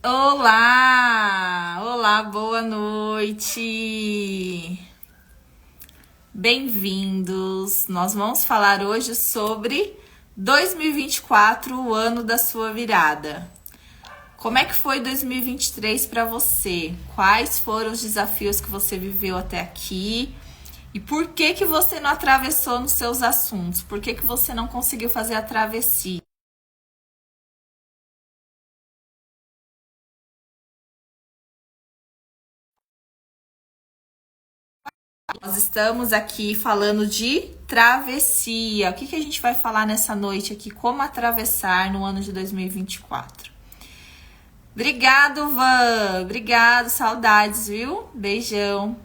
Olá! Olá, boa noite! Bem-vindos! Nós vamos falar hoje sobre 2024, o ano da sua virada. Como é que foi 2023 para você? Quais foram os desafios que você viveu até aqui? E por que que você não atravessou nos seus assuntos? Por que que você não conseguiu fazer a travessia? Nós estamos aqui falando de travessia. O que que a gente vai falar nessa noite aqui? Como atravessar no ano de 2024. Obrigado, Van. Obrigado, saudades, viu? Beijão.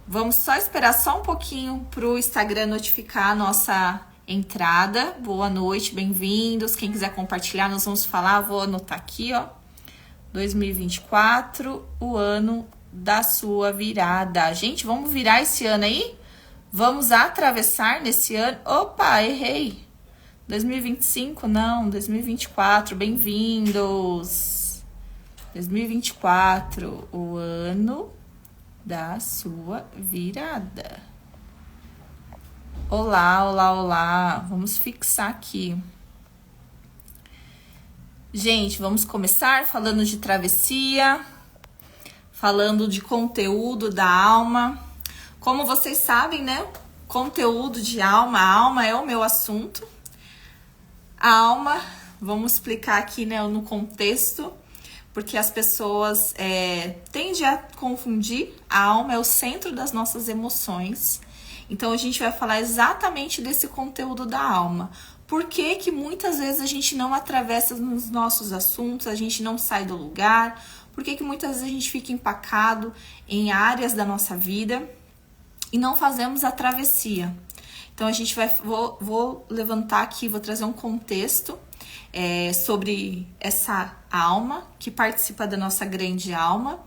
Vamos só esperar só um pouquinho pro Instagram notificar a nossa entrada. Boa noite, bem-vindos. Quem quiser compartilhar, nós vamos falar. Vou anotar aqui, ó. 2024, o ano da sua virada. Gente, vamos virar esse ano aí? Vamos atravessar nesse ano? Opa, errei. 2025, não, 2024. Bem-vindos. 2024, o ano da sua virada. Olá, olá, olá. Vamos fixar aqui. Gente, vamos começar falando de travessia, falando de conteúdo da alma. Como vocês sabem, né? Conteúdo de alma, a alma é o meu assunto. A alma, vamos explicar aqui, né, no contexto, porque as pessoas tendem a confundir. A alma é o centro das nossas emoções. Então, a gente vai falar exatamente desse conteúdo da alma. Por que que muitas vezes a gente não atravessa nos nossos assuntos, a gente não sai do lugar? Por que que muitas vezes a gente fica empacado em áreas da nossa vida e não fazemos a travessia? Então, a gente vou levantar aqui, vou trazer um contexto sobre essa alma que participa da nossa grande alma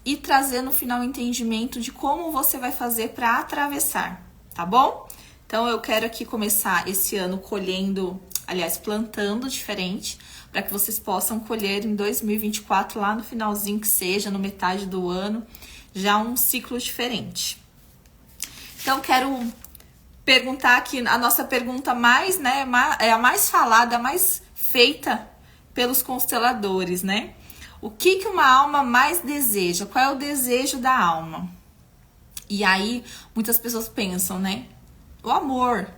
e trazer no final o entendimento de como você vai fazer para atravessar, tá bom? Então, eu quero aqui começar esse ano colhendo, aliás, plantando diferente, para que vocês possam colher em 2024, lá no finalzinho que seja, no metade do ano, já um ciclo diferente. Então, quero perguntar aqui, a nossa pergunta mais, né, é a mais falada, a mais feita pelos consteladores, né? O que que uma alma mais deseja? Qual é o desejo da alma? E aí, muitas pessoas pensam, né? O amor.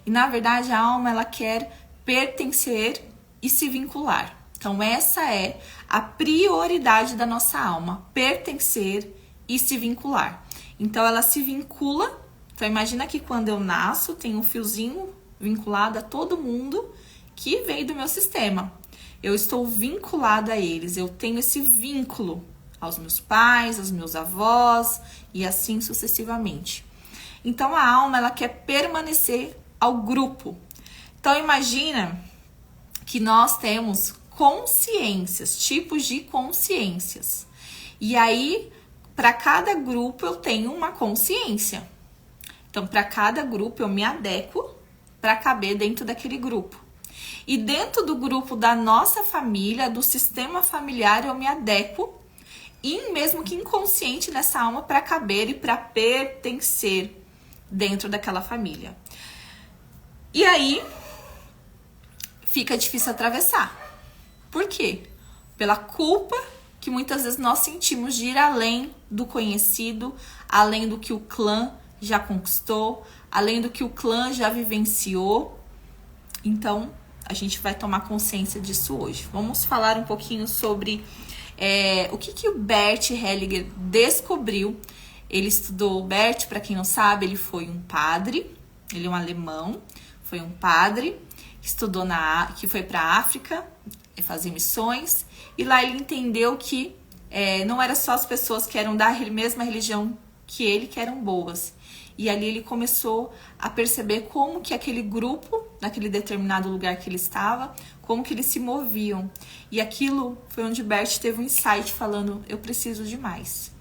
E na verdade a alma ela quer pertencer e se vincular. Então essa é a prioridade da nossa alma, pertencer e se vincular. Então ela se vincula. Então imagina que quando eu nasço tem um fiozinho vinculado a todo mundo que veio do meu sistema. Eu estou vinculada a eles, eu tenho esse vínculo aos meus pais, aos meus avós e assim sucessivamente. Então, a alma, ela quer permanecer ao grupo. Então, imagina que nós temos consciências, tipos de consciências. E aí, para cada grupo, eu tenho uma consciência. Então, para cada grupo, eu me adequo para caber dentro daquele grupo. E dentro do grupo da nossa família, do sistema familiar, eu me adequo, e mesmo que inconsciente nessa alma, para caber e para pertencer dentro daquela família. E aí fica difícil atravessar. Por quê? Pela culpa que muitas vezes nós sentimos de ir além do conhecido, além do que o clã já conquistou, além do que o clã já vivenciou. Então, a gente vai tomar consciência disso hoje. Vamos falar um pouquinho sobre o que o Bert Hellinger descobriu. Ele estudou, o Bert, para quem não sabe, ele foi um padre, ele é um alemão, foi um padre, estudou que foi para a África fazer missões, e lá ele entendeu que não era só as pessoas que eram da mesma religião que ele que eram boas. E ali ele começou a perceber como que aquele grupo, naquele determinado lugar que ele estava, como que eles se moviam. E aquilo foi onde Bert teve um insight falando, eu preciso de mais.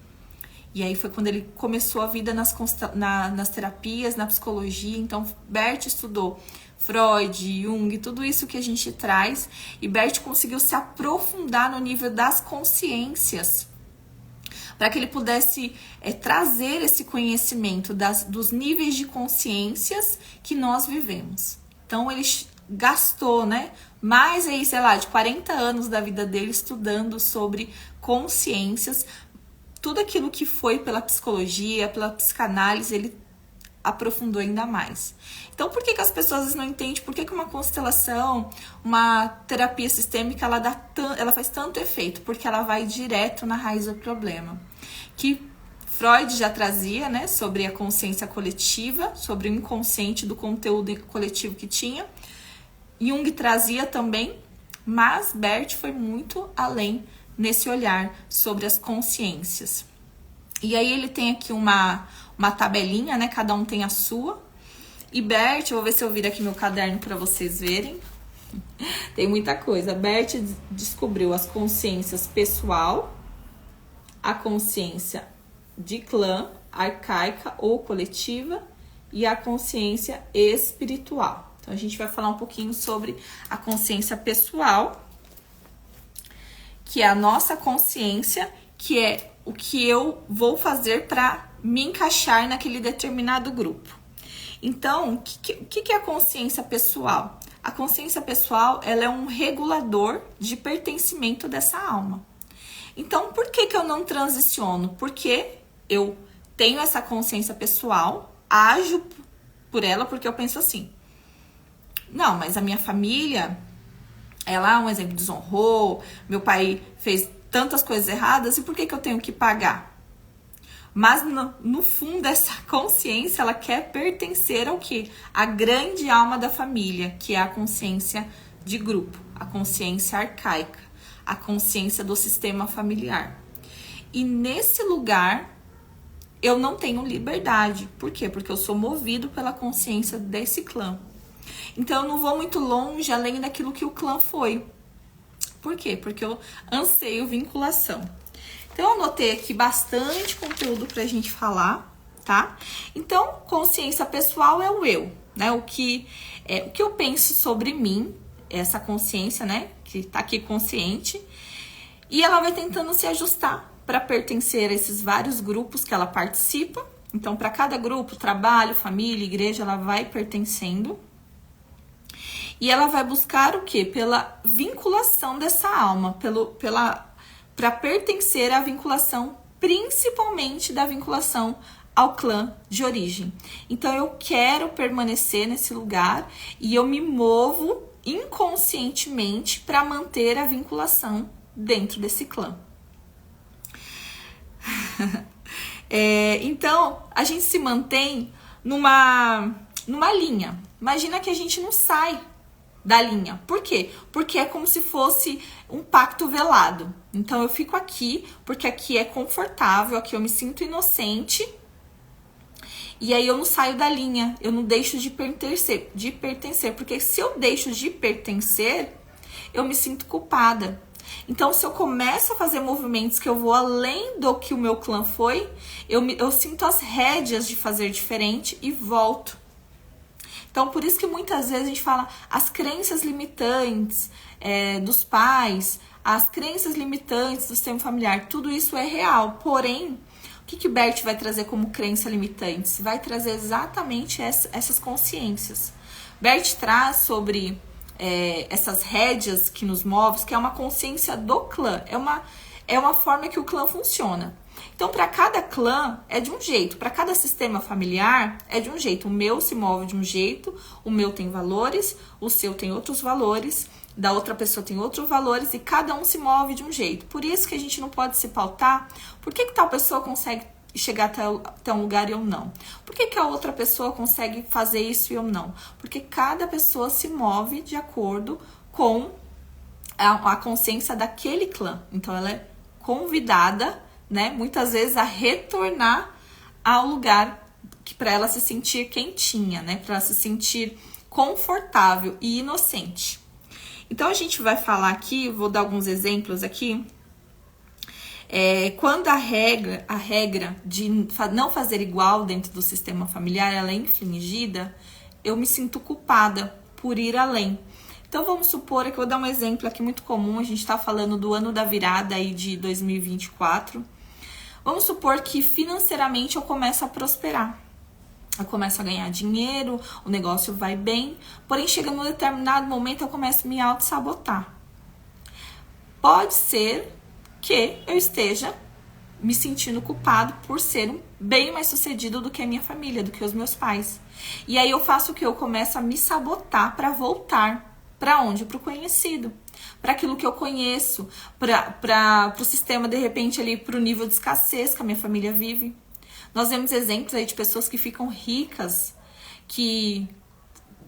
E aí foi quando ele começou a vida nas terapias, na psicologia. Então, Bert estudou Freud, Jung, tudo isso que a gente traz, e Bert conseguiu se aprofundar no nível das consciências, para que ele pudesse trazer esse conhecimento dos níveis de consciências que nós vivemos. Então ele gastou, né, mais aí, sei lá, de 40 anos da vida dele estudando sobre consciências. Tudo aquilo que foi pela psicologia, pela psicanálise, ele aprofundou ainda mais. Então, por que as pessoas às vezes não entendem por que uma constelação, uma terapia sistêmica, ela faz tanto efeito? Porque ela vai direto na raiz do problema. Que Freud já trazia, né, sobre a consciência coletiva, sobre o inconsciente do conteúdo coletivo que tinha. Jung trazia também, mas Bert foi muito além nesse olhar sobre as consciências. E aí ele tem aqui uma tabelinha, né? Cada um tem a sua. E Bert, eu vou ver se eu viro aqui meu caderno para vocês verem. Tem muita coisa. Bert descobriu as consciências pessoal, a consciência de clã, arcaica ou coletiva, e a consciência espiritual. Então a gente vai falar um pouquinho sobre a consciência pessoal, que é a nossa consciência, que é o que eu vou fazer para me encaixar naquele determinado grupo. Então, o que é a consciência pessoal? A consciência pessoal, ela é um regulador de pertencimento dessa alma. Então, por que eu não transiciono? Porque eu tenho essa consciência pessoal, ajo por ela, porque eu penso assim, não, mas a minha família, ela, um exemplo, desonrou, meu pai fez tantas coisas erradas, e por que eu tenho que pagar? Mas no fundo, essa consciência, ela quer pertencer ao quê? A grande alma da família, que é a consciência de grupo, a consciência arcaica, a consciência do sistema familiar. E nesse lugar, eu não tenho liberdade. Por quê? Porque eu sou movido pela consciência desse clã. Então, eu não vou muito longe além daquilo que o clã foi. Por quê? Porque eu anseio vinculação. Então, eu anotei aqui bastante conteúdo pra gente falar, tá? Então, consciência pessoal é o eu, né? O que eu penso sobre mim, essa consciência, né? Que tá aqui consciente. E ela vai tentando se ajustar para pertencer a esses vários grupos que ela participa. Então, para cada grupo, trabalho, família, igreja, ela vai pertencendo. E ela vai buscar o quê? Pela vinculação dessa alma, para pertencer à vinculação, principalmente da vinculação ao clã de origem. Então, eu quero permanecer nesse lugar e eu me movo inconscientemente para manter a vinculação dentro desse clã. Então, a gente se mantém numa linha. Imagina que a gente não sai da linha. Por quê? Porque é como se fosse um pacto velado. Então, eu fico aqui, porque aqui é confortável, aqui eu me sinto inocente. E aí, eu não saio da linha, eu não deixo de pertencer. Porque se eu deixo de pertencer, eu me sinto culpada. Então, se eu começo a fazer movimentos que eu vou além do que o meu clã foi, eu sinto as rédeas de fazer diferente e volto. Então, por isso que muitas vezes a gente fala as crenças limitantes dos pais, as crenças limitantes do sistema familiar, tudo isso é real. Porém, o que Bert vai trazer como crença limitante? Vai trazer exatamente essas consciências. Bert traz sobre essas rédeas que nos movem, que é uma consciência do clã, é uma forma que o clã funciona. Então, para cada clã é de um jeito, para cada sistema familiar é de um jeito. O meu se move de um jeito, o meu tem valores, o seu tem outros valores, da outra pessoa tem outros valores e cada um se move de um jeito. Por isso que a gente não pode se pautar. Por que tal pessoa consegue chegar até um lugar e eu não? Por que a outra pessoa consegue fazer isso e eu não? Porque cada pessoa se move de acordo com a consciência daquele clã. Então, ela é convidada, né, muitas vezes a retornar ao lugar para ela se sentir quentinha, né, para ela se sentir confortável e inocente. Então, a gente vai falar aqui, vou dar alguns exemplos aqui. Quando a regra de não fazer igual dentro do sistema familiar ela é infringida, eu me sinto culpada. por ir além. Então vamos supor, que eu vou dar um exemplo aqui muito comum, a gente está falando do ano da virada aí de 2024. Vamos supor que financeiramente eu começo a prosperar. Eu começo a ganhar dinheiro, o negócio vai bem, porém chega num determinado momento eu começo a me auto-sabotar. Pode ser que eu esteja me sentindo culpado por ser bem mais sucedido do que a minha família, do que os meus pais. E aí eu faço o que? Eu começo a me sabotar para voltar. Para onde? Para o conhecido. Para aquilo que eu conheço. Para o sistema, de repente, ali, para o nível de escassez que a minha família vive. Nós vemos exemplos aí de pessoas que ficam ricas, que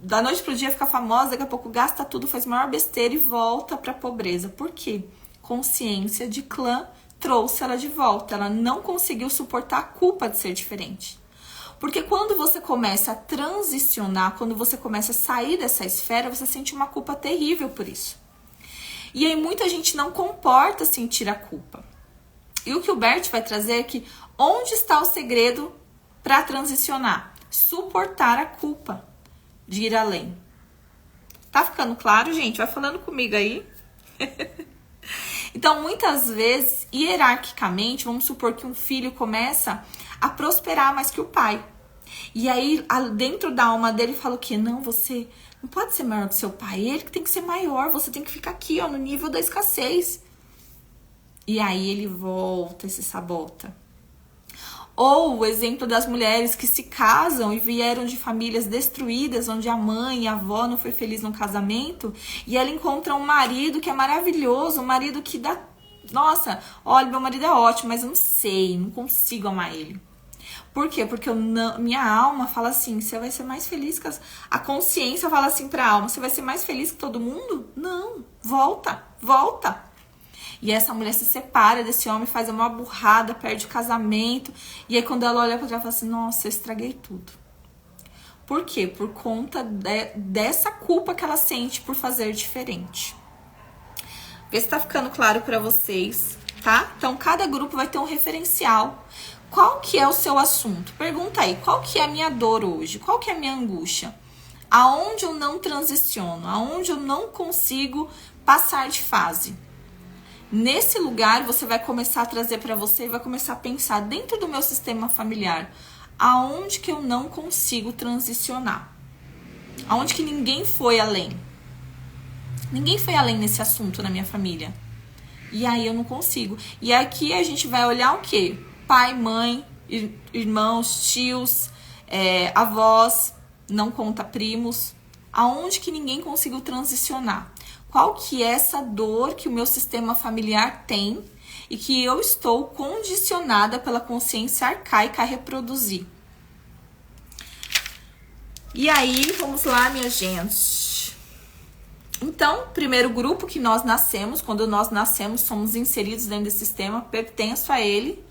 da noite pro dia fica famosa, daqui a pouco gasta tudo, faz maior besteira e volta para a pobreza. Por quê? Consciência de clã trouxe ela de volta. Ela não conseguiu suportar a culpa de ser diferente. Porque quando você começa a transicionar, quando você começa a sair dessa esfera, você sente uma culpa terrível por isso. E aí muita gente não comporta sentir a culpa. E o que o Bert vai trazer é que onde está o segredo para transicionar? Suportar a culpa de ir além. Tá ficando claro, gente? Vai falando comigo aí. Então, muitas vezes, hierarquicamente, vamos supor que um filho começa a prosperar mais que o pai. E aí, dentro da alma dele, fala o quê? Não, você não pode ser maior que seu pai. Ele que tem que ser maior. Você tem que ficar aqui, ó, no nível da escassez. E aí, ele volta e se sabota. Ou o exemplo das mulheres que se casam e vieram de famílias destruídas, onde a mãe e a avó não foi feliz no casamento, e ela encontra um marido que é maravilhoso, um marido que dá... Nossa, olha, meu marido é ótimo, mas eu não sei, não consigo amar ele. Por quê? Porque minha alma fala assim, você vai ser mais feliz que a consciência fala assim pra alma, você vai ser mais feliz que todo mundo? Não, volta. E essa mulher se separa desse homem, faz uma burrada, perde o casamento. E aí quando ela olha pra trás, ela fala assim, nossa, eu estraguei tudo. Por quê? Por conta dessa culpa que ela sente por fazer diferente. Vê se tá ficando claro pra vocês, tá? Então cada grupo vai ter um referencial. Qual que é o seu assunto? Pergunta aí, qual que é a minha dor hoje? Qual que é a minha angústia? Aonde eu não transiciono? Aonde eu não consigo passar de fase? Nesse lugar, você vai começar a trazer para você e vai começar a pensar dentro do meu sistema familiar, aonde que eu não consigo transicionar? Aonde que ninguém foi além? Ninguém foi além nesse assunto na minha família. E aí eu não consigo. E aqui a gente vai olhar o quê? Pai, mãe, irmãos, tios, avós, não conta primos. Aonde que ninguém conseguiu transicionar? Qual que é essa dor que o meu sistema familiar tem e que eu estou condicionada pela consciência arcaica a reproduzir? E aí, vamos lá, minha gente. Então, primeiro grupo que nós nascemos, quando nós nascemos, somos inseridos dentro desse sistema, pertenço a ele.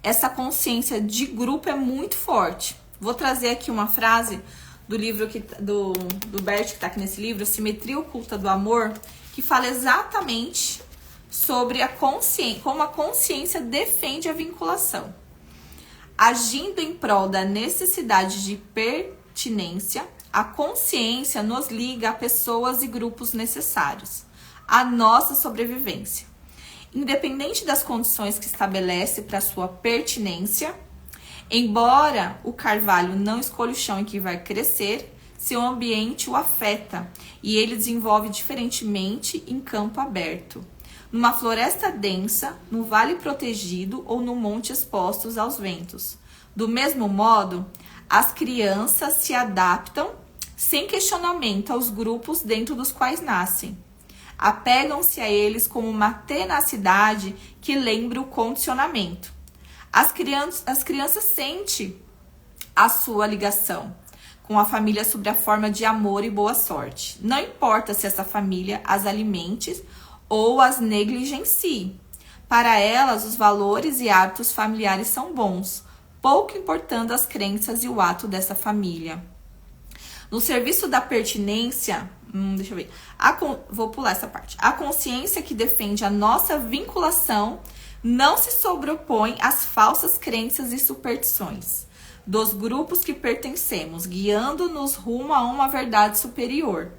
Essa consciência de grupo é muito forte. Vou trazer aqui uma frase do livro do Bert, que está aqui nesse livro, A Simetria Oculta do Amor, que fala exatamente sobre como a consciência defende a vinculação. Agindo em prol da necessidade de pertinência, a consciência nos liga a pessoas e grupos necessários à nossa sobrevivência. Independente das condições que estabelece para sua pertinência, embora o carvalho não escolha o chão em que vai crescer, seu ambiente o afeta e ele desenvolve diferentemente em campo aberto, numa floresta densa, no vale protegido ou no monte expostos aos ventos. Do mesmo modo, as crianças se adaptam sem questionamento aos grupos dentro dos quais nascem. Apegam-se a eles com uma tenacidade que lembra o condicionamento. As crianças sentem a sua ligação com a família sob a forma de amor e boa sorte. Não importa se essa família as alimente ou as negligencie. Para elas, os valores e hábitos familiares são bons, pouco importando as crenças e o ato dessa família. No serviço da pertinência, deixa eu ver. Vou pular essa parte. A consciência que defende a nossa vinculação não se sobrepõe às falsas crenças e superstições dos grupos que pertencemos, guiando-nos rumo a uma verdade superior.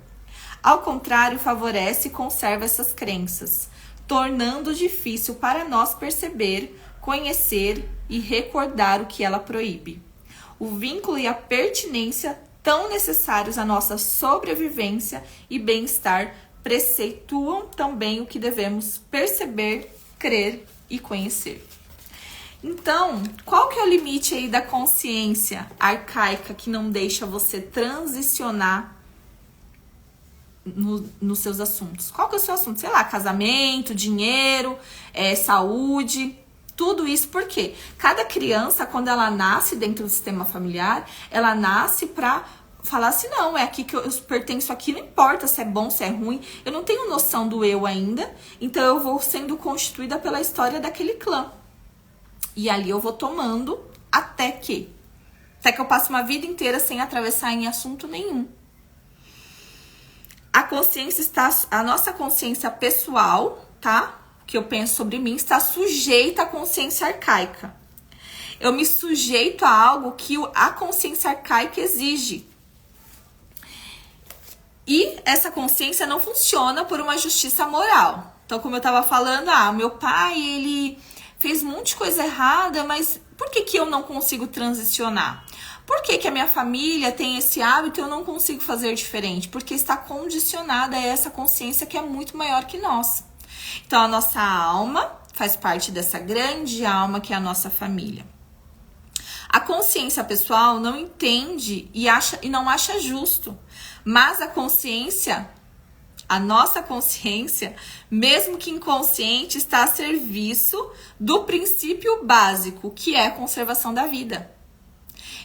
Ao contrário, favorece e conserva essas crenças, tornando difícil para nós perceber, conhecer e recordar o que ela proíbe. O vínculo e a pertinência tão necessários à nossa sobrevivência e bem-estar preceituam também o que devemos perceber, crer e conhecer. Então, qual que é o limite aí da consciência arcaica que não deixa você transicionar nos seus assuntos? Qual que é o seu assunto? Sei lá, casamento, dinheiro, saúde, tudo isso. Por quê? Cada criança, quando ela nasce dentro do sistema familiar, ela nasce pra falar assim, não, é aqui que eu pertenço aqui, não importa se é bom, se é ruim, eu não tenho noção do eu ainda, então eu vou sendo constituída pela história daquele clã. E ali eu vou tomando até que eu passe uma vida inteira sem atravessar em assunto nenhum. A nossa consciência pessoal, tá? Que eu penso sobre mim, está sujeita à consciência arcaica. Eu me sujeito a algo que a consciência arcaica exige. E essa consciência não funciona por uma justiça moral. Então, como eu estava falando, meu pai, ele fez um monte de coisa errada, mas por que eu não consigo transicionar? Por que a minha família tem esse hábito e eu não consigo fazer diferente? Porque está condicionada a essa consciência que é muito maior que nós. Então, a nossa alma faz parte dessa grande alma que é a nossa família. A consciência pessoal não entende e não acha justo, mas a nossa consciência, mesmo que inconsciente, está a serviço do princípio básico, que é a conservação da vida.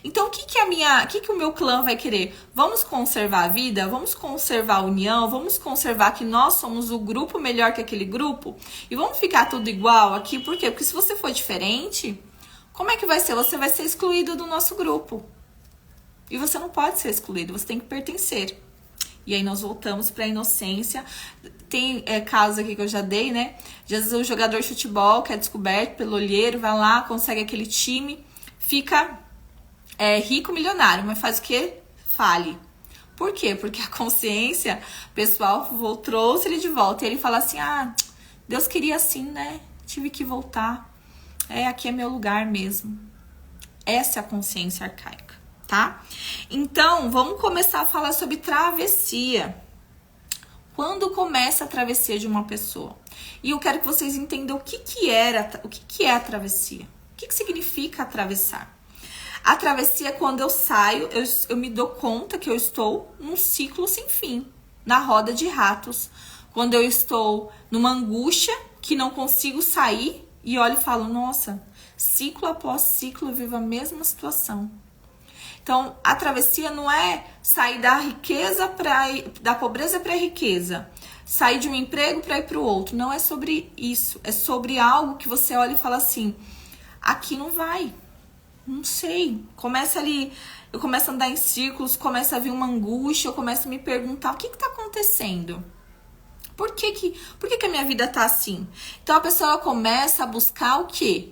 Então, o que o meu clã vai querer? Vamos conservar a vida? Vamos conservar a união? Vamos conservar que nós somos o grupo melhor que aquele grupo? E vamos ficar tudo igual aqui? Por quê? Porque se você for diferente, como é que vai ser? Você vai ser excluído do nosso grupo. E você não pode ser excluído, você tem que pertencer. E aí nós voltamos para a inocência. Tem casos aqui que eu já dei, né? De às vezes o jogador de futebol que é descoberto pelo olheiro, vai lá, consegue aquele time, fica rico, milionário, mas faz o quê? Fale. Por quê? Porque a consciência pessoal trouxe ele de volta. E ele fala assim, Deus queria assim, né? Tive que voltar. Aqui é meu lugar mesmo. Essa é a consciência arcaica, tá? Então, vamos começar a falar sobre travessia. Quando começa a travessia de uma pessoa? E eu quero que vocês entendam o que é a travessia. O que significa atravessar? A travessia é quando eu saio, eu me dou conta que eu estou num ciclo sem fim, na roda de ratos. Quando eu estou numa angústia que não consigo sair e olho e falo, nossa, ciclo após ciclo eu vivo a mesma situação. Então, a travessia não é sair da riqueza da pobreza para a riqueza, sair de um emprego para ir para o outro. Não é sobre isso, é sobre algo que você olha e fala assim, aqui não vai. Não sei, eu começo a andar em círculos, começa a vir uma angústia, eu começo a me perguntar, o que tá acontecendo? Por que a minha vida tá assim? Então a pessoa começa a buscar o quê?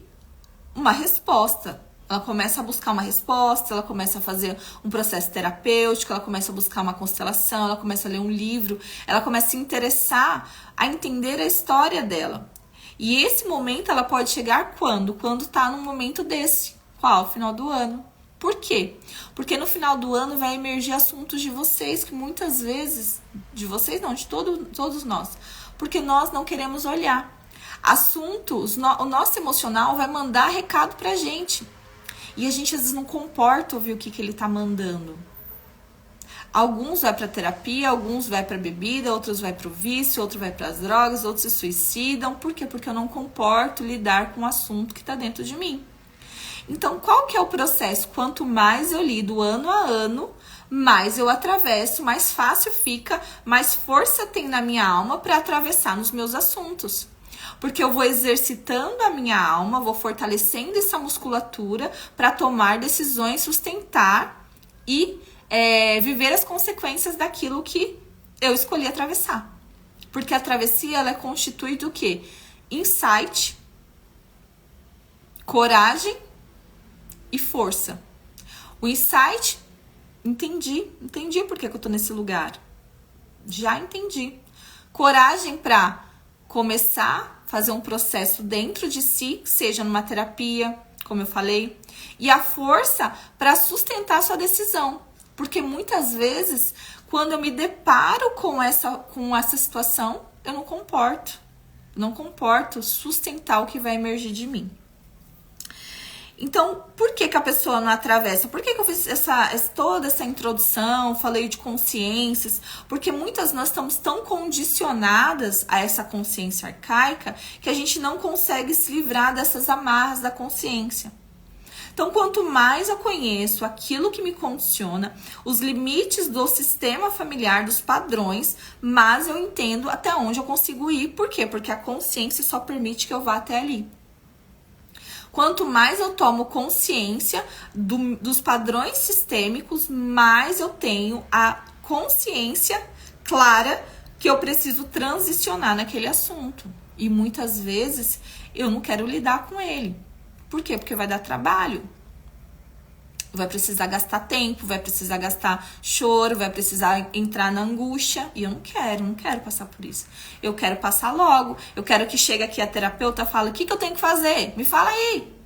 Uma resposta. Ela começa a buscar uma resposta, ela começa a fazer um processo terapêutico, ela começa a buscar uma constelação, ela começa a ler um livro, ela começa a se interessar, a entender a história dela. E esse momento ela pode chegar quando? Quando tá num momento desse. Qual? Final do ano. Por quê? Porque no final do ano vai emergir assuntos de vocês, que muitas vezes, de vocês não, de todos nós, porque nós não queremos olhar. Assuntos, o nosso emocional vai mandar recado pra gente. E a gente às vezes não comporta ouvir o que ele tá mandando. Alguns vai pra terapia, alguns vai pra bebida, outros vai pro vício, outros vai pras drogas, outros se suicidam. Por quê? Porque eu não comporto lidar com o assunto que tá dentro de mim. Então, qual que é o processo? Quanto mais eu lido ano a ano, mais eu atravesso, mais fácil fica, mais força tem na minha alma para atravessar nos meus assuntos. Porque eu vou exercitando a minha alma, vou fortalecendo essa musculatura para tomar decisões, sustentar e viver as consequências daquilo que eu escolhi atravessar. Porque a travessia ela é constituída do quê? Insight, coragem e força. O insight, entendi porque que eu tô nesse lugar. Já entendi. Coragem para começar a fazer um processo dentro de si, seja numa terapia, como eu falei, e a força para sustentar a sua decisão. Porque muitas vezes, quando eu me deparo com essa situação, eu não comporto sustentar o que vai emergir de mim. Então, por que a pessoa não atravessa? Por que eu fiz toda essa introdução, falei de consciências? Porque muitas nós estamos tão condicionadas a essa consciência arcaica que a gente não consegue se livrar dessas amarras da consciência. Então, quanto mais eu conheço aquilo que me condiciona, os limites do sistema familiar, dos padrões, mais eu entendo até onde eu consigo ir. Por quê? Porque a consciência só permite que eu vá até ali. Quanto mais eu tomo consciência dos padrões sistêmicos, mais eu tenho a consciência clara que eu preciso transicionar naquele assunto. E muitas vezes eu não quero lidar com ele. Por quê? Porque vai dar trabalho. Vai precisar gastar tempo, vai precisar gastar choro, vai precisar entrar na angústia. E eu não quero passar por isso. Eu quero passar logo. Eu quero que chegue aqui a terapeuta e fale, o que eu tenho que fazer? Me fala aí.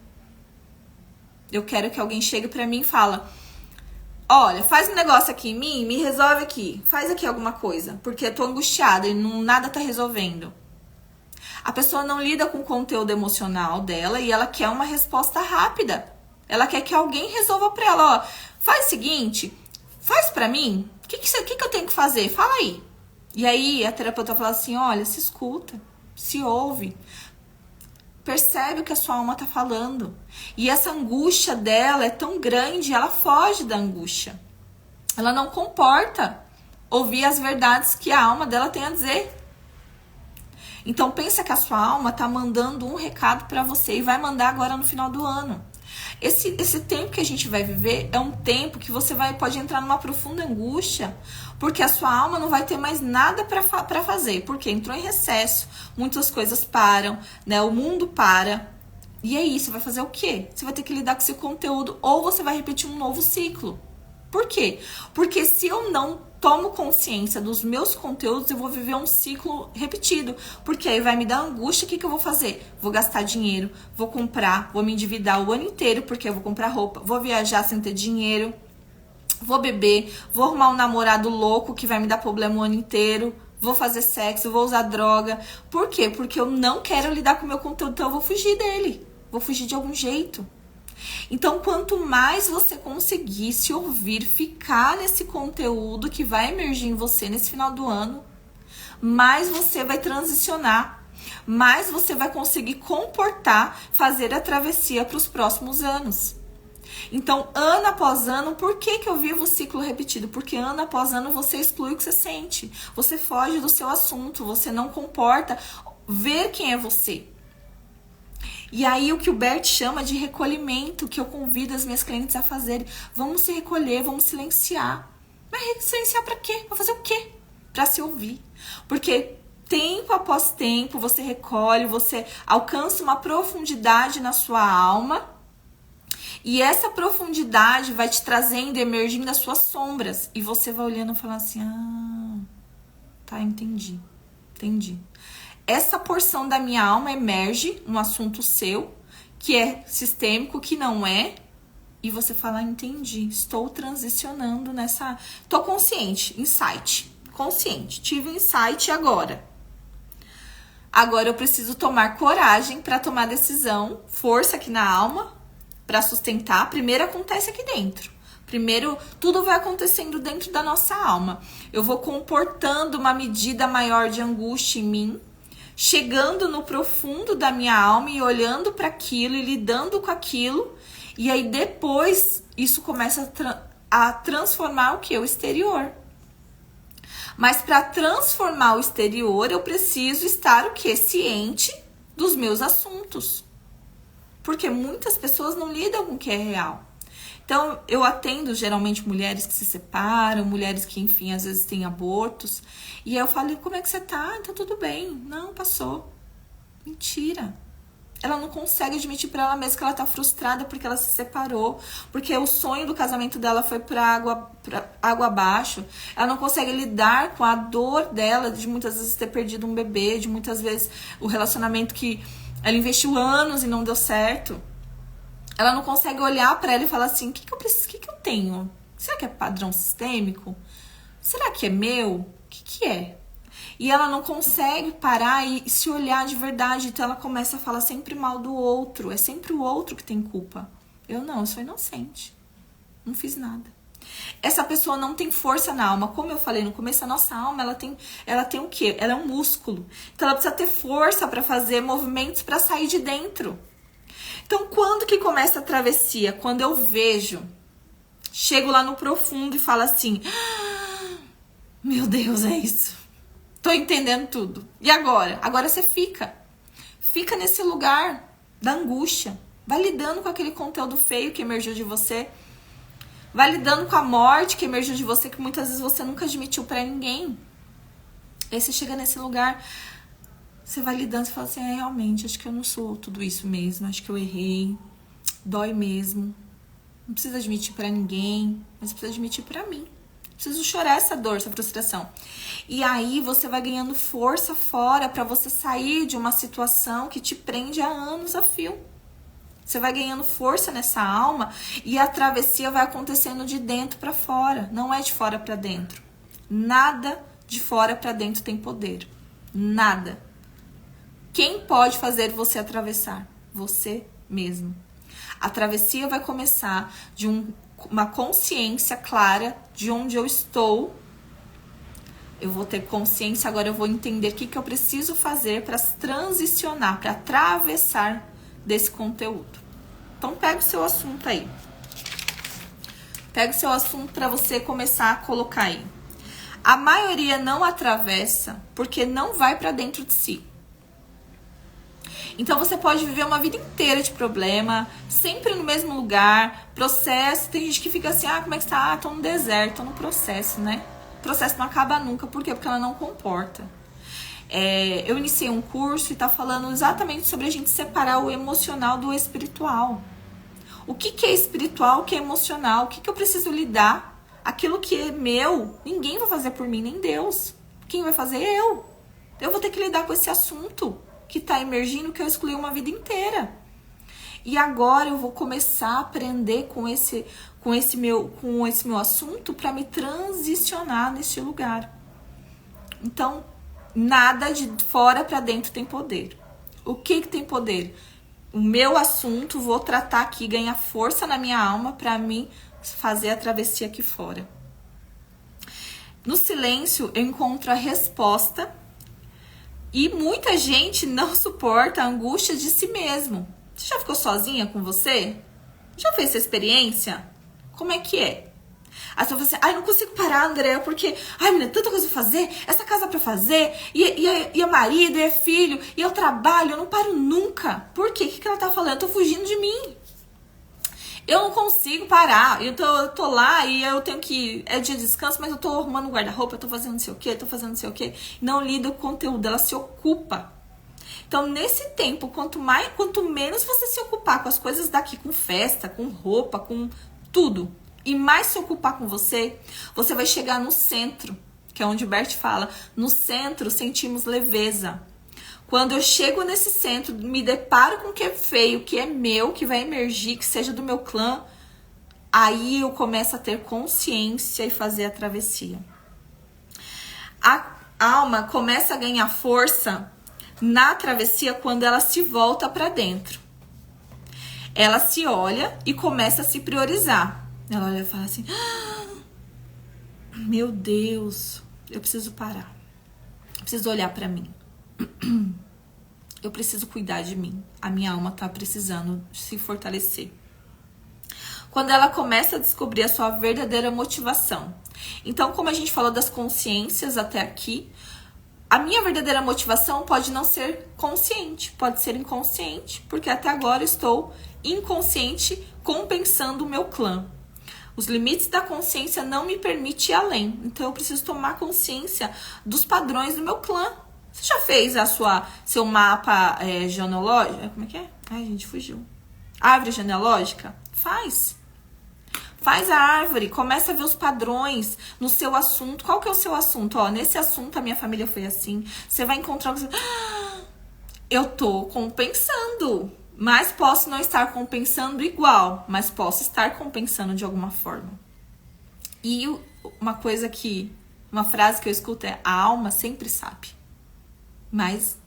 Eu quero que alguém chegue pra mim e fala, olha, faz um negócio aqui em mim, me resolve aqui. Faz aqui alguma coisa, porque eu tô angustiada e nada tá resolvendo. A pessoa não lida com o conteúdo emocional dela e ela quer uma resposta rápida. Ela quer que alguém resolva pra ela, ó, faz o seguinte, faz pra mim, o que eu tenho que fazer? Fala aí. E aí a terapeuta fala assim, olha, se escuta, se ouve, percebe o que a sua alma tá falando. E essa angústia dela é tão grande, ela foge da angústia. Ela não comporta ouvir as verdades que a alma dela tem a dizer. Então pensa que a sua alma tá mandando um recado pra você e vai mandar agora no final do ano. Esse tempo que a gente vai viver é um tempo que você pode entrar numa profunda angústia, porque a sua alma não vai ter mais nada para fazer, porque entrou em recesso, muitas coisas param, né? O mundo para. E aí, você vai fazer o quê? Você vai ter que lidar com esse conteúdo ou você vai repetir um novo ciclo. Por quê? Porque se eu não tomo consciência dos meus conteúdos, eu vou viver um ciclo repetido. Porque aí vai me dar angústia, o que eu vou fazer? Vou gastar dinheiro, vou comprar, vou me endividar o ano inteiro, porque eu vou comprar roupa, vou viajar sem ter dinheiro, vou beber, vou arrumar um namorado louco que vai me dar problema o ano inteiro, vou fazer sexo, vou usar droga. Por quê? Porque eu não quero lidar com o meu conteúdo, então eu vou fugir dele. Vou fugir de algum jeito. Então, quanto mais você conseguir se ouvir, ficar nesse conteúdo que vai emergir em você nesse final do ano, mais você vai transicionar, mais você vai conseguir comportar, fazer a travessia para os próximos anos. Então, ano após ano, por que eu vivo o ciclo repetido? Porque ano após ano você exclui o que você sente, você foge do seu assunto, você não comporta ver quem é você. E aí o que o Bert chama de recolhimento, que eu convido as minhas clientes a fazerem. Vamos se recolher, vamos silenciar. Mas silenciar pra quê? Pra fazer o quê? Pra se ouvir. Porque tempo após tempo você recolhe, você alcança uma profundidade na sua alma. E essa profundidade vai te trazendo, emergindo as suas sombras. E você vai olhando e falando assim, tá, entendi. Essa porção da minha alma emerge um assunto seu, que é sistêmico, que não é, e você fala, entendi, estou transicionando nessa... Tô consciente, insight, consciente, tive insight agora. Agora eu preciso tomar coragem para tomar decisão, força aqui na alma, para sustentar. Primeiro acontece aqui dentro. Primeiro, tudo vai acontecendo dentro da nossa alma. Eu vou comportando uma medida maior de angústia em mim, chegando no profundo da minha alma e olhando para aquilo e lidando com aquilo. E aí depois isso começa a transformar o que? O exterior. Mas para transformar o exterior eu preciso estar o que? Ciente dos meus assuntos. Porque muitas pessoas não lidam com o que é real. Então, eu atendo geralmente mulheres que se separam, mulheres que, enfim, às vezes têm abortos. E eu falo, como é que você tá? Tá tudo bem. Não, passou. Mentira. Ela não consegue admitir pra ela mesma que ela tá frustrada porque ela se separou, porque o sonho do casamento dela foi pra água abaixo. Ela não consegue lidar com a dor dela de muitas vezes ter perdido um bebê, de muitas vezes o relacionamento que ela investiu anos e não deu certo. Ela não consegue olhar pra ela e falar assim, o que eu preciso, o que eu tenho? Será que é padrão sistêmico? Será que é meu? O que é? E ela não consegue parar e se olhar de verdade. Então ela começa a falar sempre mal do outro. É sempre o outro que tem culpa. Eu sou inocente. Não fiz nada. Essa pessoa não tem força na alma. Como eu falei no começo, a nossa alma, ela tem o quê? Ela é um músculo. Então ela precisa ter força para fazer movimentos para sair de dentro. Então quando que começa a travessia? Quando eu vejo, chego lá no profundo e falo assim, meu Deus, é isso. Tô entendendo tudo. E agora? Agora você fica. Fica nesse lugar da angústia. Vai lidando com aquele conteúdo feio que emergiu de você. Vai lidando com a morte que emergiu de você, que muitas vezes você nunca admitiu pra ninguém. Aí você chega nesse lugar, você vai lidando e fala assim, realmente, acho que eu não sou tudo isso mesmo. Acho que eu errei. Dói mesmo. Não precisa admitir pra ninguém, mas precisa admitir pra mim. Preciso chorar essa dor, essa frustração. E aí você vai ganhando força fora para você sair de uma situação que te prende há anos a fio. Você vai ganhando força nessa alma e a travessia vai acontecendo de dentro para fora. Não é de fora para dentro. Nada de fora para dentro tem poder. Nada. Quem pode fazer você atravessar? Você mesmo. A travessia vai começar de uma consciência clara de onde eu estou. Eu vou ter consciência, agora eu vou entender o que eu preciso fazer para transicionar, para atravessar desse conteúdo. Então pega o seu assunto aí. Pega o seu assunto para você começar a colocar aí. A maioria não atravessa porque não vai para dentro de si. Então você pode viver uma vida inteira de problema, sempre no mesmo lugar, processo. Tem gente que fica assim, como é que está? Tô no deserto, tô no processo, né? O processo não acaba nunca, por quê? Porque ela não comporta. Eu iniciei um curso e tá falando exatamente sobre a gente separar o emocional do espiritual. O que é espiritual, o que é emocional, o que eu preciso lidar? Aquilo que é meu, ninguém vai fazer por mim, nem Deus. Quem vai fazer? Eu. Eu vou ter que lidar com esse assunto que tá emergindo, que eu excluí uma vida inteira. E agora eu vou começar a aprender com esse meu assunto para me transicionar nesse lugar. Então, nada de fora para dentro tem poder. O que tem poder? O meu assunto, vou tratar aqui, ganhar força na minha alma para mim fazer a travessia aqui fora. No silêncio, eu encontro a resposta. E muita gente não suporta a angústia de si mesmo. Você já ficou sozinha com você? Já fez essa experiência? Como é que é? Aí você fala assim, não consigo parar, Andréa, porque, menina, tanta coisa pra fazer, essa casa pra fazer, e a marido, e a filho, e eu trabalho, eu não paro nunca. Por quê? O que ela tá falando? Eu tô fugindo de mim. Eu não consigo parar, eu tô lá e eu tenho que... É dia de descanso, mas eu tô arrumando o guarda-roupa, eu tô fazendo não sei o quê, Não lida com o conteúdo, ela se ocupa. Então, nesse tempo, quanto menos você se ocupar com as coisas daqui, com festa, com roupa, com tudo, e mais se ocupar com você, você vai chegar no centro, que é onde o Bert fala, no centro sentimos leveza. Quando eu chego nesse centro, me deparo com o que é feio, que é meu, que vai emergir, que seja do meu clã, aí eu começo a ter consciência e fazer a travessia. A alma começa a ganhar força na travessia quando ela se volta para dentro. Ela se olha e começa a se priorizar. Ela olha e fala assim, meu Deus, eu preciso parar. Eu preciso olhar para mim. Eu preciso cuidar de mim. A minha alma tá precisando se fortalecer. Quando ela começa a descobrir a sua verdadeira motivação. Então, como a gente falou das consciências até aqui, a minha verdadeira motivação pode não ser consciente, pode ser inconsciente, porque até agora eu estou inconsciente compensando o meu clã. Os limites da consciência não me permitem ir além. Então, eu preciso tomar consciência dos padrões do meu clã. Você já fez seu mapa genealógico? Como é que é? Ai, gente, fugiu. Árvore genealógica? Faz. Faz a árvore, começa a ver os padrões no seu assunto. Qual que é o seu assunto? Ó, nesse assunto a minha família foi assim. Você vai encontrar... Eu tô compensando. Mas posso não estar compensando igual. Mas posso estar compensando de alguma forma. E uma frase que eu escuto é: a alma sempre sabe. Mas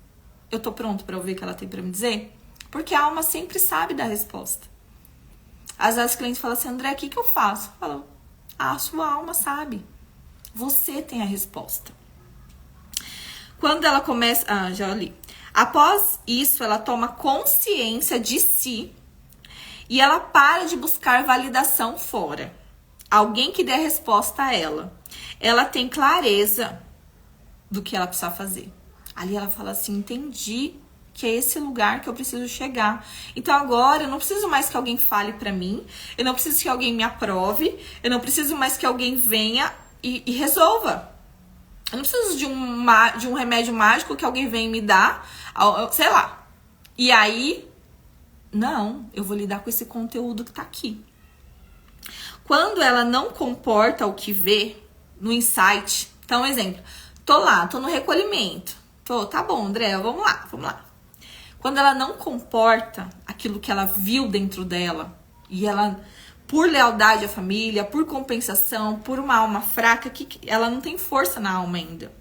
eu tô pronto pra ouvir o que ela tem pra me dizer? Porque a alma sempre sabe da resposta. Às vezes o cliente fala assim: André, o que eu faço? Eu falo: a sua alma sabe. Você tem a resposta. Quando ela começa... já li. Após isso, ela toma consciência de si e ela para de buscar validação fora. Alguém que dê a resposta a ela. Ela tem clareza do que ela precisa fazer. Ali ela fala assim: entendi que é esse lugar que eu preciso chegar. Então agora eu não preciso mais que alguém fale pra mim, eu não preciso que alguém me aprove, eu não preciso mais que alguém venha e resolva. Eu não preciso de um remédio mágico que alguém venha me dar, sei lá. E aí, não, eu vou lidar com esse conteúdo que tá aqui. Quando ela não comporta o que vê no insight, então, um exemplo, tô no recolhimento. Tá bom, André, vamos lá. Quando ela não comporta aquilo que ela viu dentro dela, e ela, por lealdade à família, por compensação, por uma alma fraca, que ela não tem força na alma ainda,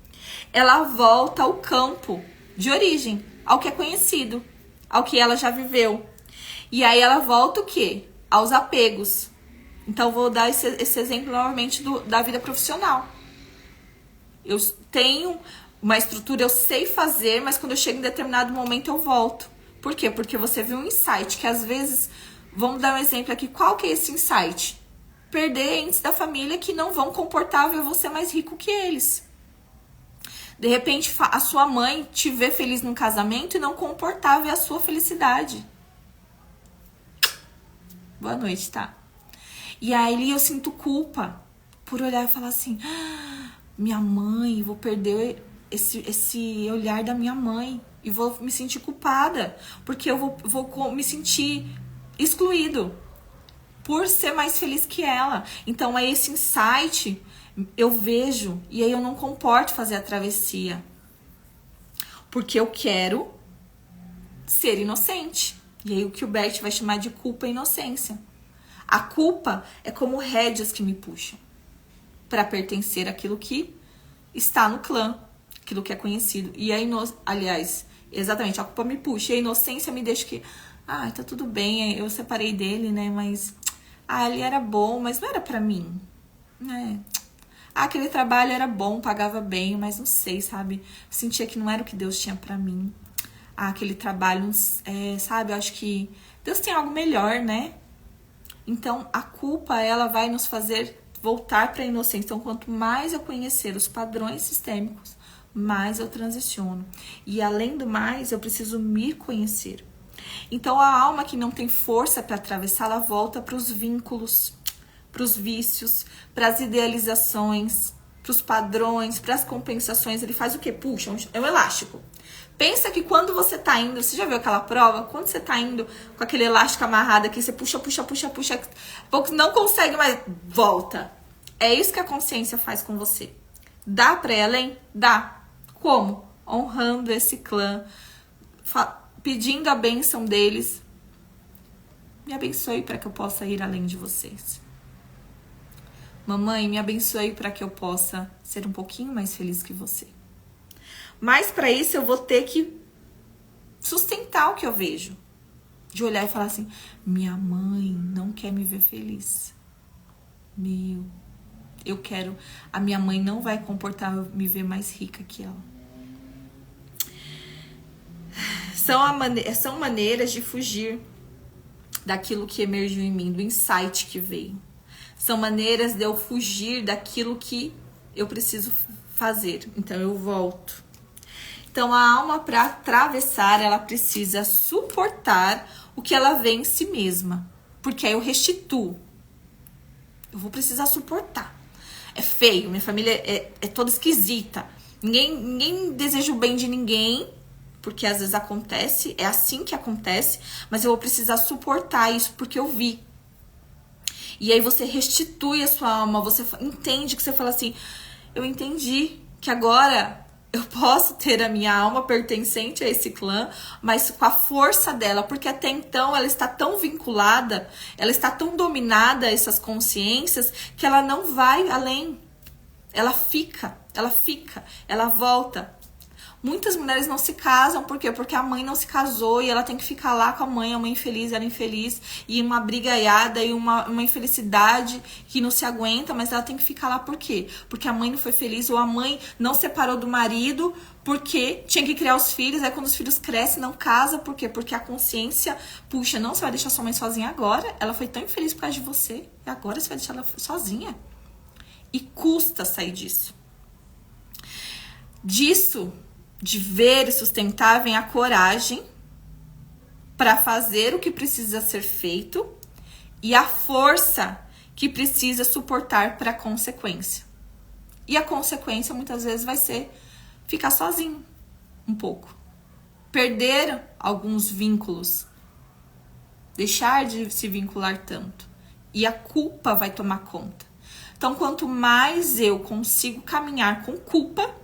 ela volta ao campo de origem, ao que é conhecido, ao que ela já viveu. E aí ela volta o quê? Aos apegos. Então, vou dar esse exemplo novamente da vida profissional. Eu tenho uma estrutura, eu sei fazer, mas quando eu chego em determinado momento eu volto. Por quê? Porque você viu um insight que às vezes, vamos dar um exemplo aqui, qual que é esse insight? Perder entes da família que não vão comportar ver você mais rico que eles. De repente, a sua mãe te vê feliz no casamento e não comportar ver a sua felicidade. Boa noite, tá? E aí eu sinto culpa por olhar e falar assim: minha mãe, vou perder esse olhar da minha mãe e vou me sentir culpada, porque eu vou me sentir excluído por ser mais feliz que ela. Então é esse insight, eu vejo, e aí eu não comporto fazer a travessia, porque eu quero ser inocente. E aí o que o Bert vai chamar de culpa e inocência. A culpa é como rédeas que me puxam para pertencer àquilo que está no clã, aquilo que é conhecido. E aliás, exatamente, a culpa me puxa. E a inocência me deixa que, tá tudo bem, eu separei dele, né? Mas, ele era bom, mas não era pra mim, né? Aquele trabalho era bom, pagava bem, mas não sei, sabe? Eu sentia que não era o que Deus tinha pra mim. Aquele trabalho, sabe? Eu acho que Deus tem algo melhor, né? Então, a culpa, ela vai nos fazer voltar para a inocência. Então, quanto mais eu conhecer os padrões sistêmicos, mais eu transiciono. E, além do mais, eu preciso me conhecer. Então, a alma que não tem força para atravessar, ela volta para os vínculos, para os vícios, para as idealizações, para os padrões, para as compensações. Ele faz o quê? Puxa, é um elástico. Pensa que quando você tá indo, você já viu aquela prova? Quando você tá indo com aquele elástico amarrado aqui, você puxa, pouco não consegue mais, volta. É isso que a consciência faz com você. Dá pra ir além? Dá. Como? Honrando esse clã, pedindo a bênção deles. Me abençoe para que eu possa ir além de vocês. Mamãe, me abençoe para que eu possa ser um pouquinho mais feliz que você. Mas para isso eu vou ter que sustentar o que eu vejo. De olhar e falar assim: minha mãe não quer me ver feliz. Eu quero... A minha mãe não vai comportar me ver mais rica que ela. São maneiras de fugir daquilo que emergiu em mim, do insight que veio. São maneiras de eu fugir daquilo que eu preciso fazer. Então eu volto. Então, a alma, para atravessar, ela precisa suportar o que ela vê em si mesma. Porque aí eu restituo. Eu vou precisar suportar. É feio, minha família é toda esquisita. Ninguém deseja o bem de ninguém, porque às vezes acontece, é assim que acontece, mas eu vou precisar suportar isso porque eu vi. E aí você restitui a sua alma, você entende que você fala assim, eu entendi que agora eu posso ter a minha alma pertencente a esse clã, mas com a força dela, porque até então ela está tão vinculada, ela está tão dominada a essas consciências, que ela não vai além. Ela fica, ela volta. Muitas mulheres não se casam, por quê? Porque a mãe não se casou e ela tem que ficar lá com a mãe infeliz, ela infeliz, e uma brigaiada e uma infelicidade que não se aguenta, mas ela tem que ficar lá por quê? Porque a mãe não foi feliz, ou a mãe não separou do marido, porque tinha que criar os filhos, aí quando os filhos crescem, não casa, por quê? Porque a consciência, puxa, não, você vai deixar sua mãe sozinha agora? Ela foi tão infeliz por causa de você, e agora você vai deixar ela sozinha? E custa sair disso. De ver e sustentar, vem a coragem para fazer o que precisa ser feito e a força que precisa suportar para a consequência. E a consequência muitas vezes vai ser ficar sozinho um pouco, perder alguns vínculos, deixar de se vincular tanto, e a culpa vai tomar conta. Então, quanto mais eu consigo caminhar com culpa,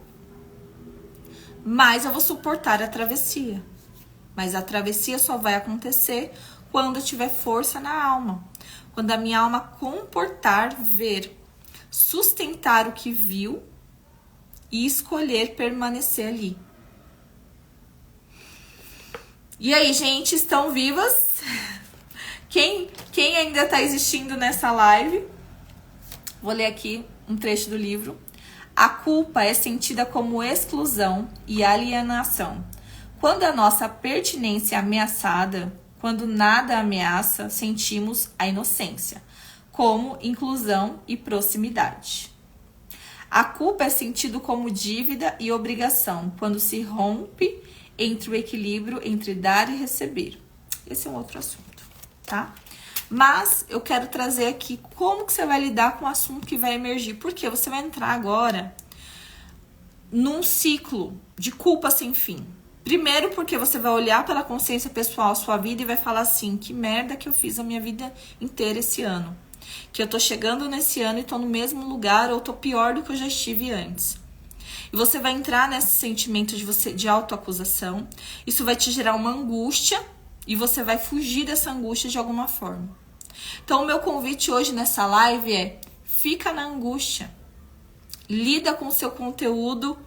mais eu vou suportar a travessia. Mas a travessia só vai acontecer quando eu tiver força na alma. Quando a minha alma comportar, ver, sustentar o que viu e escolher permanecer ali. E aí, gente, estão vivas? Quem ainda está existindo nessa live? Vou ler aqui um trecho do livro. A culpa é sentida como exclusão e alienação. Quando a nossa pertinência é ameaçada, quando nada ameaça, sentimos a inocência, como inclusão e proximidade. A culpa é sentido como dívida e obrigação, quando se rompe entre o equilíbrio entre dar e receber. Esse é um outro assunto, tá? Mas eu quero trazer aqui como que você vai lidar com o assunto que vai emergir. Porque você vai entrar agora num ciclo de culpa sem fim. Primeiro porque você vai olhar pela consciência pessoal a sua vida e vai falar assim, que merda que eu fiz a minha vida inteira esse ano. Que eu tô chegando nesse ano e tô no mesmo lugar ou tô pior do que eu já estive antes. E você vai entrar nesse sentimento de autoacusação. Isso vai te gerar uma angústia. E você vai fugir dessa angústia de alguma forma. Então, o meu convite hoje nessa live é: fica na angústia. Lida com o seu conteúdo.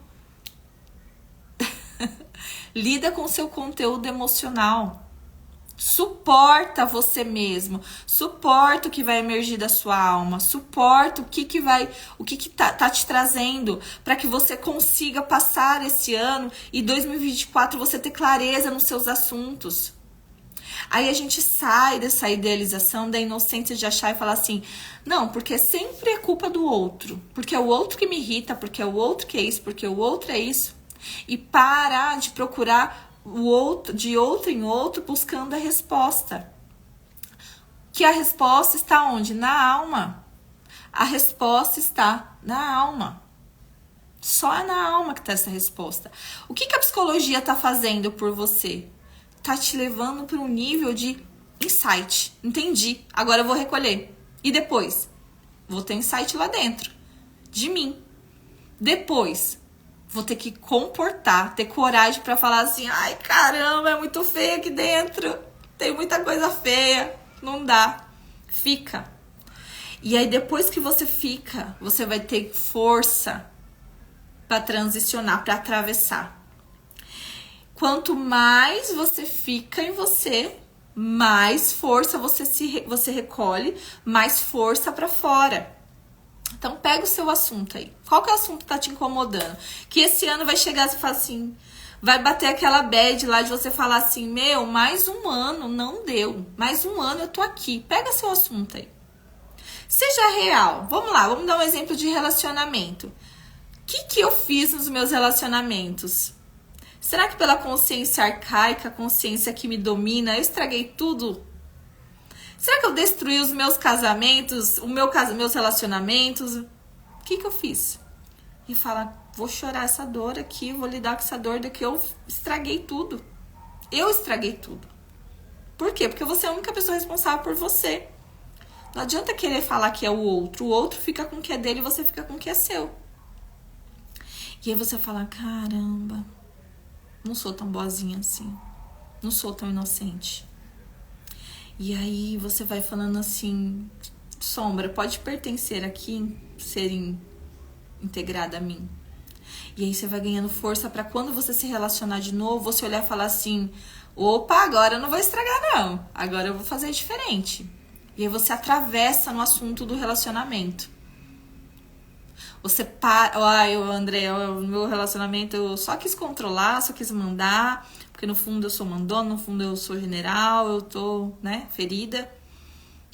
Lida com o seu conteúdo emocional. Suporta você mesmo. Suporta o que vai emergir da sua alma. Suporta o que tá te trazendo para que você consiga passar esse ano e 2024 você ter clareza nos seus assuntos. Aí a gente sai dessa idealização da inocência de achar e falar assim, não, porque sempre é culpa do outro, porque é o outro que me irrita, porque é o outro que é isso, porque o outro é isso. E parar de procurar o outro, de outro em outro, buscando a resposta. Que a resposta está onde? Na alma. A resposta está na alma. Só é na alma que está essa resposta. O que a psicologia está fazendo por você? Tá te levando para um nível de insight. Entendi. Agora eu vou recolher. E depois? Vou ter insight lá dentro. De mim. Depois, vou ter que comportar, ter coragem para falar assim, ai caramba, é muito feio aqui dentro. Tem muita coisa feia. Não dá. Fica. E aí depois que você fica, você vai ter força para transicionar, para atravessar. Quanto mais você fica em você, mais força você recolhe, mais força para fora. Então pega o seu assunto aí. Qual que é o assunto que tá te incomodando? Que esse ano vai chegar e falar assim, vai bater aquela bad lá de você falar assim, meu, mais um ano não deu. Mais um ano eu tô aqui. Pega seu assunto aí. Seja real. Vamos lá, vamos dar um exemplo de relacionamento. O que eu fiz nos meus relacionamentos? Será que pela consciência arcaica, a consciência que me domina, eu estraguei tudo? Será que eu destruí os meus casamentos, meus relacionamentos? O que eu fiz? E fala, vou chorar essa dor aqui, vou lidar com essa dor daqui, eu estraguei tudo. Eu estraguei tudo. Por quê? Porque você é a única pessoa responsável por você. Não adianta querer falar que é o outro fica com o que é dele e você fica com o que é seu. E aí você fala, caramba, não sou tão boazinha assim, não sou tão inocente. E aí você vai falando assim, sombra, pode pertencer aqui, ser integrada a mim. E aí você vai ganhando força para quando você se relacionar de novo, você olhar e falar assim, opa, agora eu não vou estragar não, agora eu vou fazer diferente. E aí você atravessa no assunto do relacionamento. Você para, André, o meu relacionamento eu só quis controlar, só quis mandar, porque no fundo eu sou mandona, no fundo eu sou general, eu tô, né, ferida.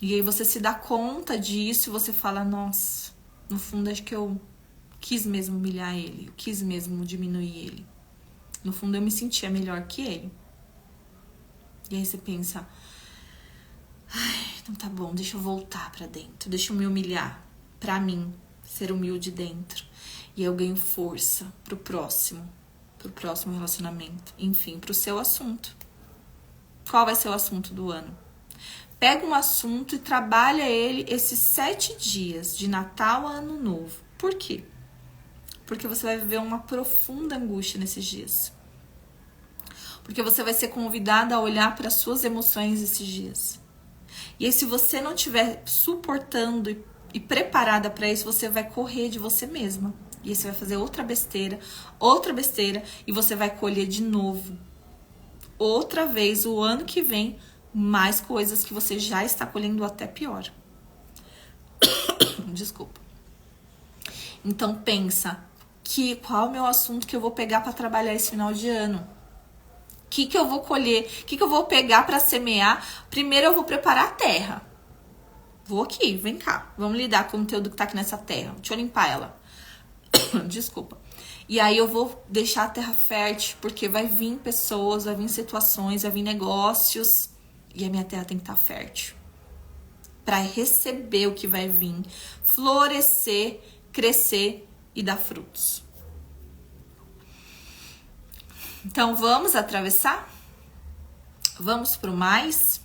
E aí você se dá conta disso e você fala, nossa, no fundo acho que eu quis mesmo humilhar ele, eu quis mesmo diminuir ele. No fundo eu me sentia melhor que ele. E aí você pensa, ai, então tá bom, deixa eu voltar pra dentro, deixa eu me humilhar pra mim, ser humilde dentro. E eu ganho força pro próximo relacionamento, enfim, pro seu assunto. Qual vai ser o assunto do ano? Pega um assunto e trabalha ele esses 7 dias, de Natal a Ano Novo. Por quê? Porque você vai viver uma profunda angústia nesses dias. Porque você vai ser convidada a olhar para suas emoções esses dias. E aí, se você não estiver suportando e preparada para isso, você vai correr de você mesma. E aí você vai fazer outra besteira, e você vai colher de novo. Outra vez, o ano que vem, mais coisas que você já está colhendo, até pior. Desculpa. Então pensa, qual é o meu assunto que eu vou pegar para trabalhar esse final de ano? O que eu vou colher? O que eu vou pegar para semear? Primeiro eu vou preparar a terra. Vou aqui, vem cá. Vamos lidar com o conteúdo que tá aqui nessa terra. Deixa eu limpar ela. Desculpa. E aí eu vou deixar a terra fértil, porque vai vir pessoas, vai vir situações, vai vir negócios. E a minha terra tem que estar fértil. Para receber o que vai vir. Florescer, crescer e dar frutos. Então, vamos atravessar? Vamos pro mais?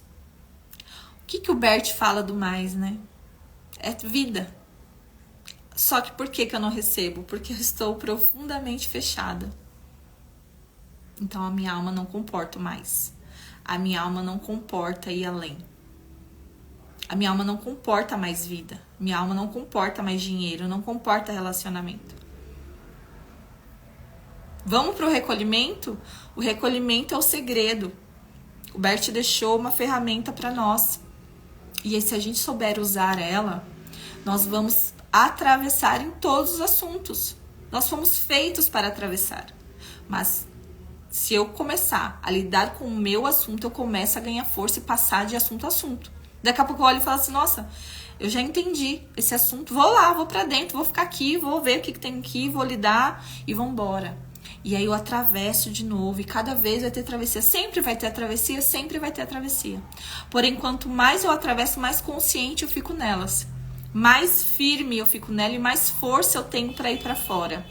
O que o Bert fala do mais, né? É vida. Só que por que eu não recebo? Porque eu estou profundamente fechada. Então, a minha alma não comporta mais. A minha alma não comporta ir além. A minha alma não comporta mais vida. Minha alma não comporta mais dinheiro, não comporta relacionamento. Vamos para o recolhimento? O recolhimento é o segredo. O Bert deixou uma ferramenta para nós. E aí, se a gente souber usar ela, nós vamos atravessar em todos os assuntos. Nós fomos feitos para atravessar. Mas se eu começar a lidar com o meu assunto, eu começo a ganhar força e passar de assunto a assunto. Daqui a pouco eu olho e falo assim, nossa, eu já entendi esse assunto. Vou lá, vou para dentro, vou ficar aqui, vou ver o que tem aqui, vou lidar e vamos embora. E aí eu atravesso de novo e cada vez vai ter travessia. Sempre vai ter a travessia, sempre vai ter a travessia. Porém, quanto mais eu atravesso, mais consciente eu fico nelas. Mais firme eu fico nela e mais força eu tenho para ir para fora.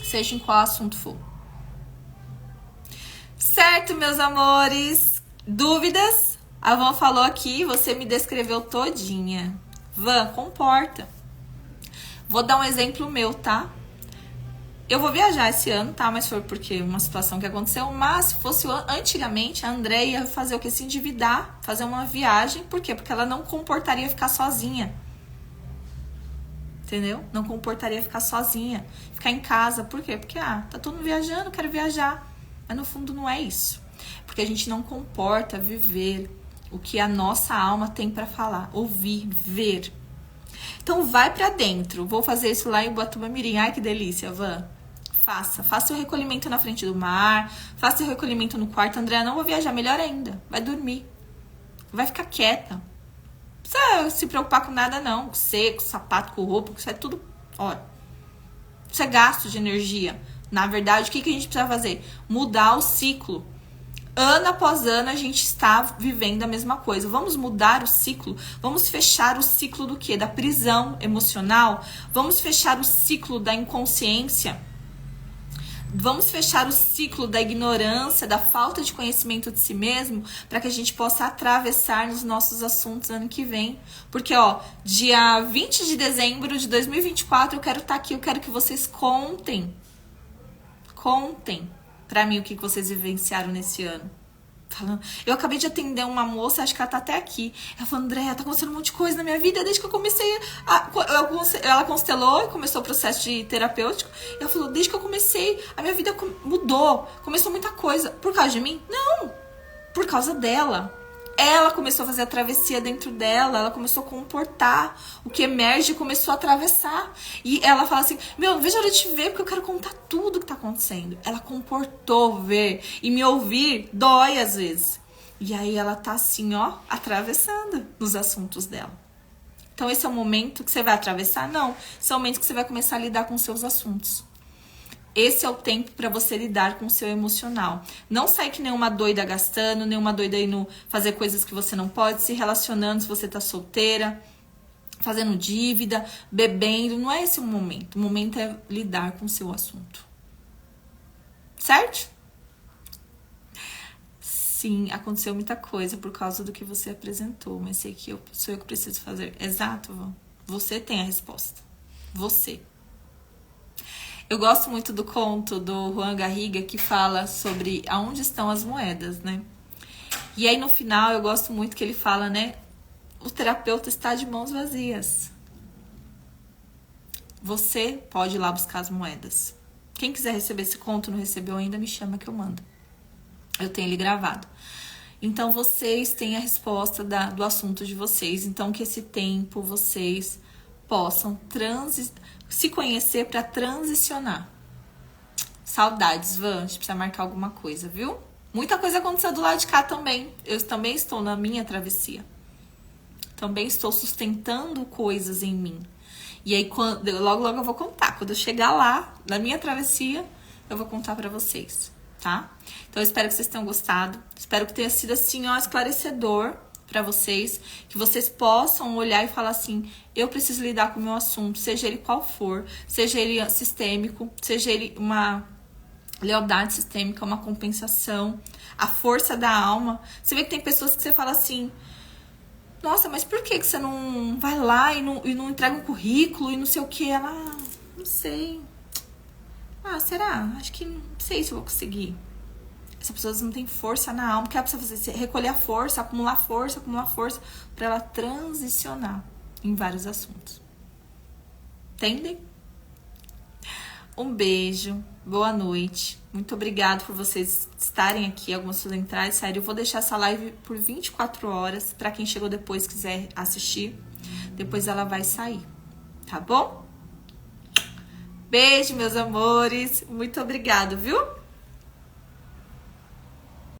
Seja em qual assunto for. Certo, meus amores? Dúvidas? A Van falou aqui, você me descreveu todinha. Van, comporta. Vou dar um exemplo meu, tá? Eu vou viajar esse ano, tá? Mas foi porque uma situação que aconteceu. Mas se fosse antigamente, a André ia fazer o que? Se endividar, fazer uma viagem. Por quê? Porque ela não comportaria ficar sozinha. Entendeu? Não comportaria ficar sozinha. Ficar em casa. Por quê? Porque, tá todo mundo viajando, quero viajar. Mas no fundo não é isso. Porque a gente não comporta viver o que a nossa alma tem pra falar. Ouvir, ver. Então vai pra dentro. Vou fazer isso lá em Ubatuba-Mirim. Ai, que delícia, Van. Faça o recolhimento na frente do mar. Faça o recolhimento no quarto. André, não vou viajar, melhor ainda. Vai dormir. Vai ficar quieta. Não precisa se preocupar com nada, não. Com seco, sapato, com roupa. Isso é tudo, olha. Isso é gasto de energia. Na verdade, o que a gente precisa fazer? Mudar o ciclo. Ano após ano, a gente está vivendo a mesma coisa. Vamos mudar o ciclo? Vamos fechar o ciclo do quê? Da prisão emocional? Vamos fechar o ciclo da inconsciência? Vamos fechar o ciclo da ignorância, da falta de conhecimento de si mesmo, para que a gente possa atravessar nos nossos assuntos ano que vem. Porque, ó, dia 20 de dezembro de 2024, eu quero estar aqui, eu quero que vocês contem pra mim o que vocês vivenciaram nesse ano. Eu acabei de atender uma moça, acho que ela tá até aqui. Ela falou, Andréa, tá acontecendo um monte de coisa na minha vida desde que eu comecei ela constelou e começou o processo de terapêutico. E ela falou, desde que eu comecei, a minha vida mudou. Começou muita coisa. Por causa de mim? Não! Por causa dela. Ela começou a fazer a travessia dentro dela, ela começou a comportar, o que emerge começou a atravessar. E ela fala assim, meu, veja a hora de te ver, porque eu quero contar tudo que tá acontecendo. Ela comportou ver e me ouvir dói às vezes. E aí ela tá assim, ó, atravessando nos assuntos dela. Então esse é o momento que você vai atravessar? Não, esse é o momento que você vai começar a lidar com seus assuntos. Esse é o tempo para você lidar com o seu emocional. Não sai que nem uma doida gastando, nem uma doida indo fazer coisas que você não pode, se relacionando se você tá solteira, fazendo dívida, bebendo. Não é esse o momento. O momento é lidar com o seu assunto. Certo? Sim, aconteceu muita coisa por causa do que você apresentou, mas sei que sou eu que preciso fazer. Exato, Vã. Você tem a resposta. Você. Eu gosto muito do conto do Juan Garriga que fala sobre aonde estão as moedas, né? E aí no final eu gosto muito que ele fala, né? O terapeuta está de mãos vazias. Você pode ir lá buscar as moedas. Quem quiser receber esse conto, não recebeu ainda, me chama que eu mando. Eu tenho ele gravado. Então vocês têm a resposta do assunto de vocês. Então que esse tempo vocês possam se conhecer para transicionar. Saudades, Van. A gente precisa marcar alguma coisa, viu? Muita coisa aconteceu do lado de cá também. Eu também estou na minha travessia. Também estou sustentando coisas em mim. E aí, logo eu vou contar. Quando eu chegar lá, na minha travessia, eu vou contar pra vocês, tá? Então, eu espero que vocês tenham gostado. Espero que tenha sido, assim, ó, esclarecedor pra vocês. Que vocês possam olhar e falar assim, eu preciso lidar com o meu assunto, seja ele qual for. Seja ele sistêmico, seja ele uma lealdade sistêmica, uma compensação, a força da alma. Você vê que tem pessoas que você fala assim, nossa, mas por que você não vai lá e não entrega um currículo e não sei o que? Ela, não sei. Ah, será? Acho que não sei se eu vou conseguir. Essas pessoas não têm força na alma. O que ela precisa fazer? Recolher a força, acumular força pra ela transicionar em vários assuntos. Entendem? Um beijo, boa noite. Muito obrigada por vocês estarem aqui. Algumas pessoas entrarem, sério. Eu vou deixar essa live por 24 horas. Pra quem chegou depois quiser assistir. Depois ela vai sair. Tá bom? Beijo, meus amores. Muito obrigada, viu?